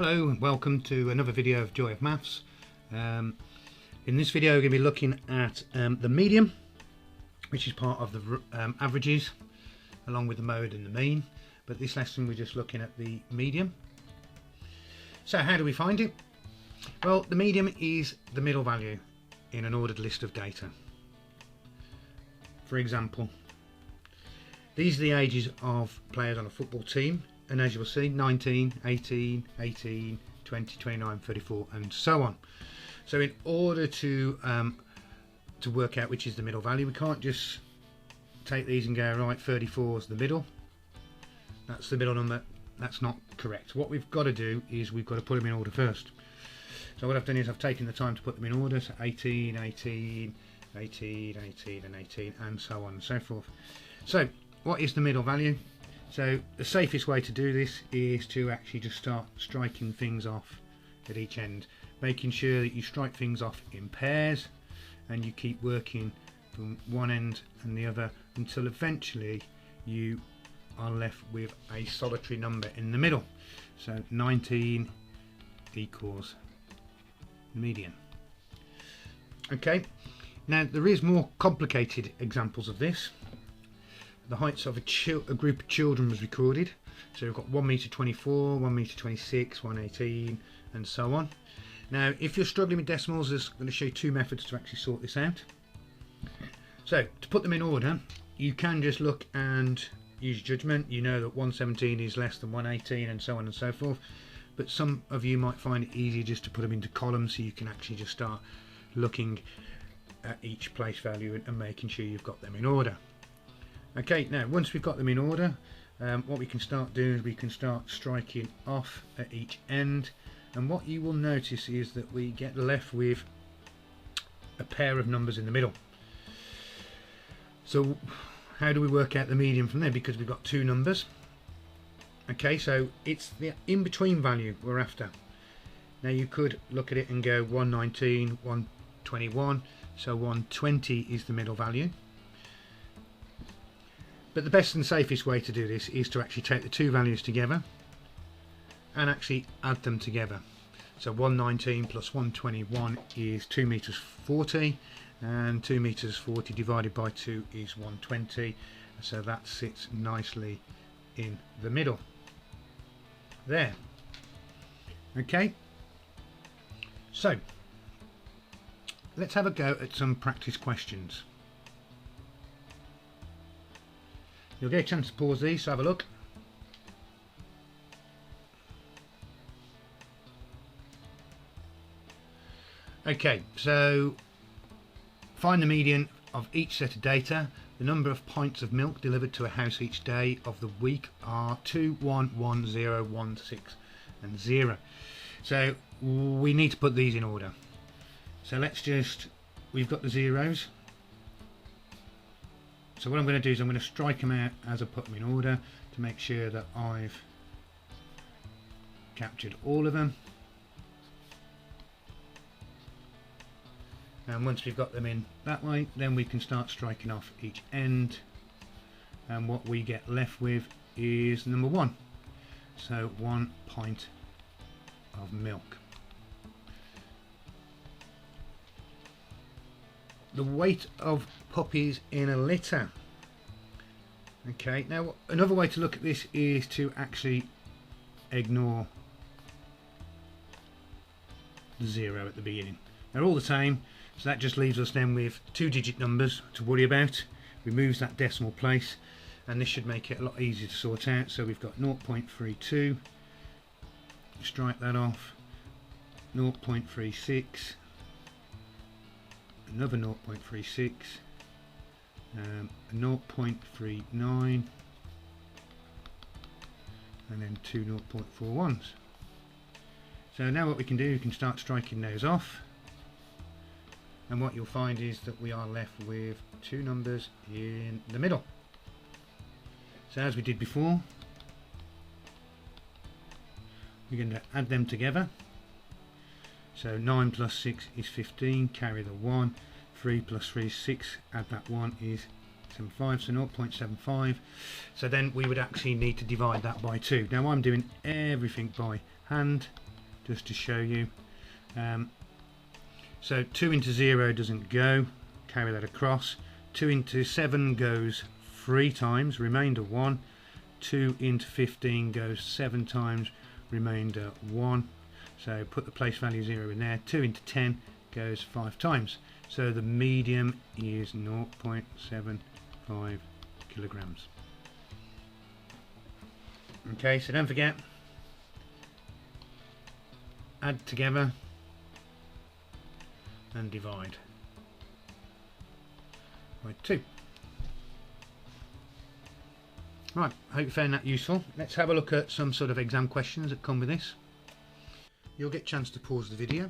Hello and welcome to another video of Joy of Maths. In this video we're going to be looking at the median, which is part of the averages along with the mode and the mean, but this lesson we're just looking at the median. So how do we find it? Well, the median is the middle value in an ordered list of data. For example, these are the ages of players on a football team, and as you will see, 19, 18, 18, 20, 29, 34 and so on. So in order to work out which is the middle value, we can't just take these and go, right, 34 is the middle, that's the middle number. That's not correct. What we've got to do is we've got to put them in order first. So what I've done is I've taken the time to put them in order, so 18, 18, 18, 18 and 18 and so on and so forth. So what is the middle value? So the safest way to do this is to actually just start striking things off at each end, making sure that you strike things off in pairs and you keep working from one end and the other until eventually you are left with a solitary number in the middle. So 19 equals median. Okay, now there is more complicated examples of this. The heights of a group of children was recorded. So we've got 1 meter 24, 1 meter 26, 118 and so on. Now if you're struggling with decimals, I'm going to show you two methods to actually sort this out. So to put them in order, you can just look and use judgment. You know that 117 is less than 118 and so on and so forth, but some of you might find it easier just to put them into columns, so you can actually just start looking at each place value and making sure you've got them in order. Okay, now once we've got them in order, what we can start doing is we can start striking off at each end, and what you will notice is that we get left with a pair of numbers in the middle. So how do we work out the median from there? Because we've got two numbers. Okay, so it's the in-between value we're after. Now you could look at it and go 119, 121, so 120 is the middle value. But the best and safest way to do this is to actually take the two values together and actually add them together. So 119 plus 121 is 2 meters 40, and 2 meters 40 divided by 2 is 120. So that sits nicely in the middle. There. Okay. So let's have a go at some practice questions. You'll get a chance to pause these, so have a look. Okay, so find the median of each set of data. The number of pints of milk delivered to a house each day of the week are 2, 1, 1, 0, 1, 6 and 0. So we need to put these in order. So we've got the zeros. So what I'm going to do is I'm going to strike them out as I put them in order to make sure that I've captured all of them. And once we've got them in that way, then we can start striking off each end, and what we get left with is number 1. So 1 pint of milk. The weight of puppies in a litter. Okay, now another way to look at this is to actually ignore the 0 at the beginning. They're all the same, so that just leaves us then with 2-digit numbers to worry about. Removes that decimal place, and this should make it a lot easier to sort out. So we've got 0.32, strike that off, 0.36, another 0.36, 0.39, and then 2 0.41s. So now what we can do, we can start striking those off, and what you'll find is that we are left with two numbers in the middle. So as we did before, we're going to add them together. So 9 plus 6 is 15, carry the 1, 3 plus 3 is 6, add that 1 is 0.75, so 0.75. So then we would actually need to divide that by 2. Now I'm doing everything by hand, just to show you. So 2 into 0 doesn't go, carry that across. 2 into 7 goes 3 times, remainder 1. 2 into 15 goes 7 times, remainder 1. So put the place value 0 in there. 2 into 10 goes 5 times. So the medium is 0.75 kilograms. Okay, so don't forget, add together and divide by 2. Right, I hope you found that useful. Let's have a look at some sort of exam questions that come with this. You'll get a chance to pause the video.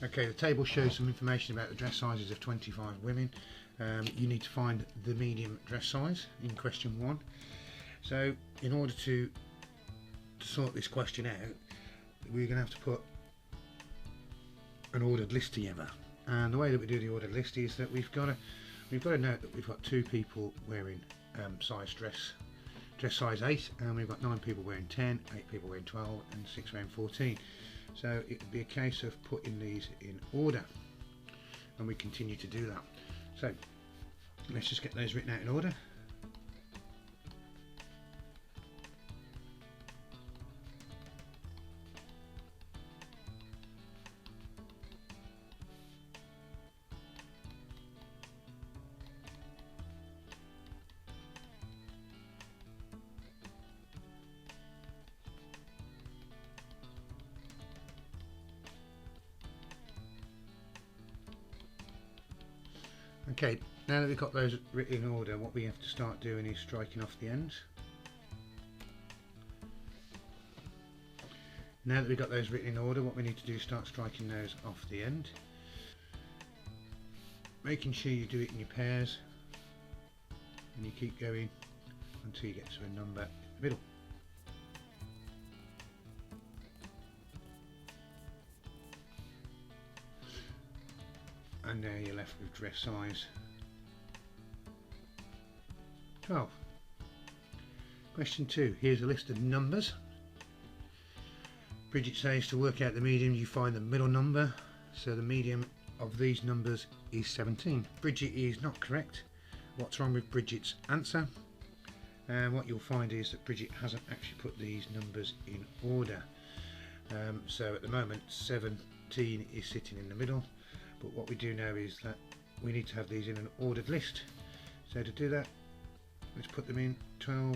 Okay, the table shows some information about the dress sizes of 25 women. You need to find the medium dress size in question 1. So in order to sort this question out, we're going to have to put an ordered list together. And the way that we do the ordered list is that we've got to note that we've got 2 people wearing dress size 8, and we've got 9 people wearing 10, 8 people wearing 12, and 6 wearing 14. So it would be a case of putting these in order, and we continue to do that. So let's just get those written out in order. Okay, now that we've got those written in order, what we have to start doing is striking off the ends. Now that we've got those written in order, what we need to do is start striking those off the end. Making sure you do it in your pairs, and you keep going until you get to a number in the middle. And now you're left with dress size 12. Question 2. Here's a list of numbers. Bridget says to work out the medium you find the middle number, so the medium of these numbers is 17. Bridget is not correct. What's wrong with Bridget's answer? And what you'll find is that Bridget hasn't actually put these numbers in order. So at the moment 17 is sitting in the middle. But what we do know is that we need to have these in an ordered list. So to do that, let's put them in 12,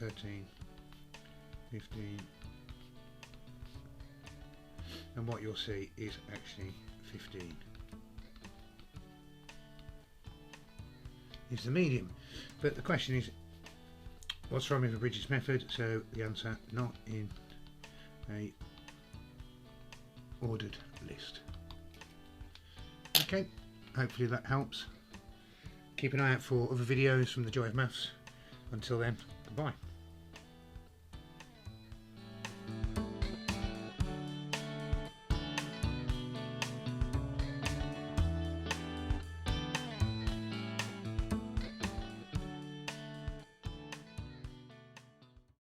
13, 15, and what you'll see is actually 15 is the medium. But the question is, what's wrong with the Bridget's method? So the answer, not in a ordered list. Okay, hopefully that helps. Keep an eye out for other videos from the Joy of Maths. Until then, goodbye.